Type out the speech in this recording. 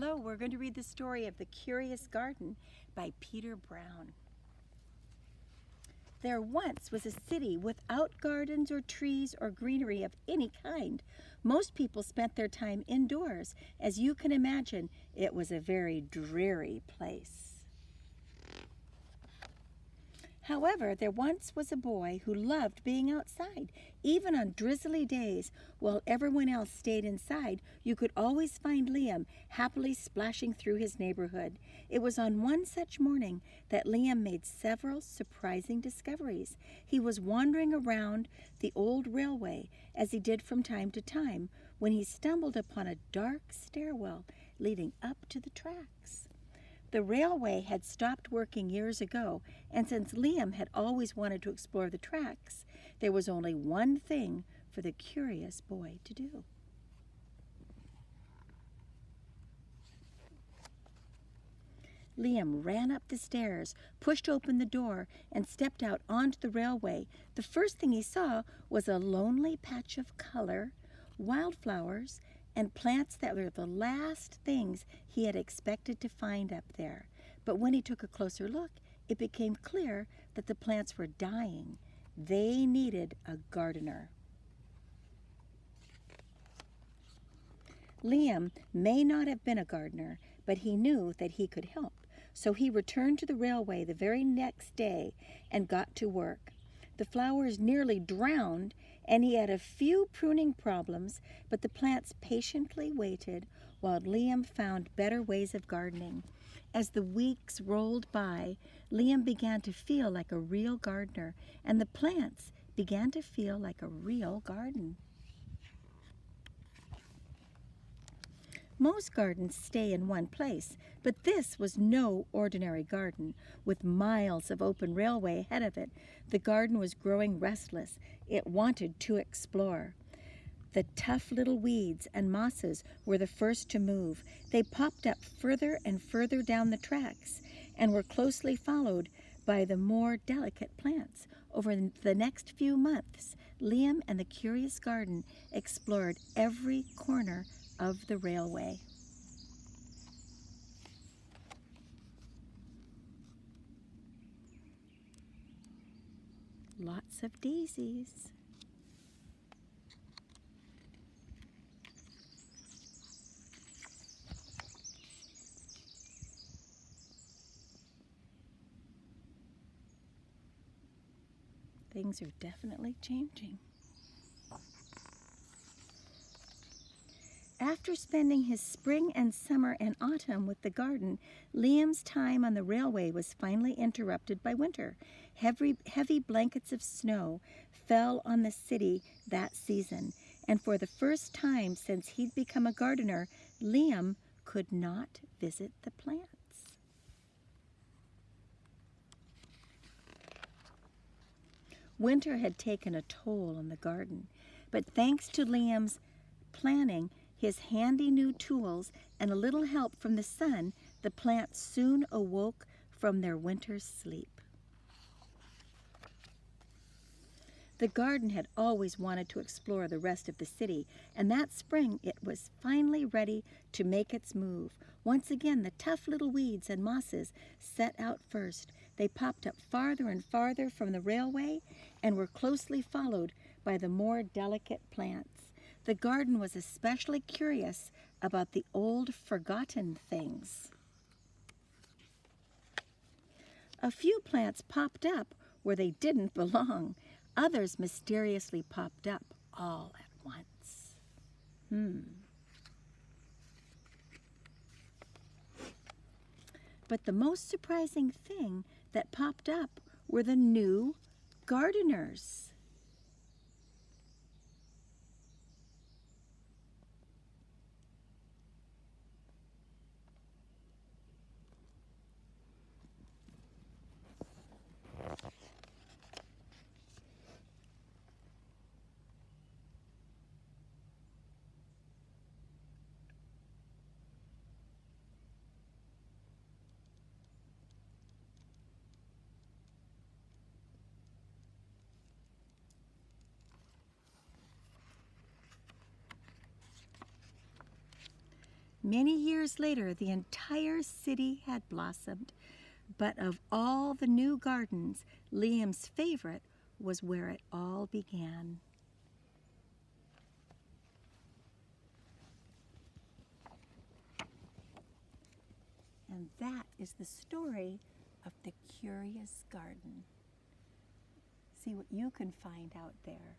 Hello, we're going to read the story of The Curious Garden by Peter Brown. There once was a city without gardens or trees or greenery of any kind. Most people spent their time indoors. As you can imagine, it was a very dreary place. However, there once was a boy who loved being outside. Even on drizzly days, while everyone else stayed inside, you could always find Liam happily splashing through his neighborhood. It was on one such morning that Liam made several surprising discoveries. He was wandering around the old railway, as he did from time to time, when he stumbled upon a dark stairwell leading up to the tracks. The railway had stopped working years ago, and since Liam had always wanted to explore the tracks, there was only one thing for the curious boy to do. Liam ran up the stairs, pushed open the door, and stepped out onto the railway. The first thing he saw was a lonely patch of color, wildflowers, and plants that were the last things he had expected to find up there. But when he took a closer look, it became clear that the plants were dying. They needed a gardener. Liam may not have been a gardener, but he knew that he could help. So he returned to the railway the very next day and got to work. The flowers nearly drowned, and he had a few pruning problems, but the plants patiently waited while Liam found better ways of gardening. As the weeks rolled by, Liam began to feel like a real gardener, and the plants began to feel like a real garden. Most gardens stay in one place, but this was no ordinary garden. With miles of open railway ahead of it, the garden was growing restless. It wanted to explore. The tough little weeds and mosses were the first to move. They popped up further and further down the tracks and were closely followed by the more delicate plants. Over the next few months, Liam and the Curious Garden explored every corner of the railway. Lots of daisies. Things are definitely changing. After spending his spring and summer and autumn with the garden, Liam's time on the railway was finally interrupted by winter. Heavy blankets of snow fell on the city that season, and for the first time since he'd become a gardener, Liam could not visit the plants. Winter had taken a toll on the garden, but thanks to Liam's planning, his handy new tools, and a little help from the sun, the plants soon awoke from their winter's sleep. The garden had always wanted to explore the rest of the city, and that spring it was finally ready to make its move. Once again, the tough little weeds and mosses set out first. They popped up farther and farther from the railway and were closely followed by the more delicate plants. The garden was especially curious about the old forgotten things. A few plants popped up where they didn't belong. Others mysteriously popped up all at once. But the most surprising thing that popped up were the new gardeners. Many years later, the entire city had blossomed. But of all the new gardens, Liam's favorite was where it all began. And that is the story of the Curious Garden. See what you can find out there.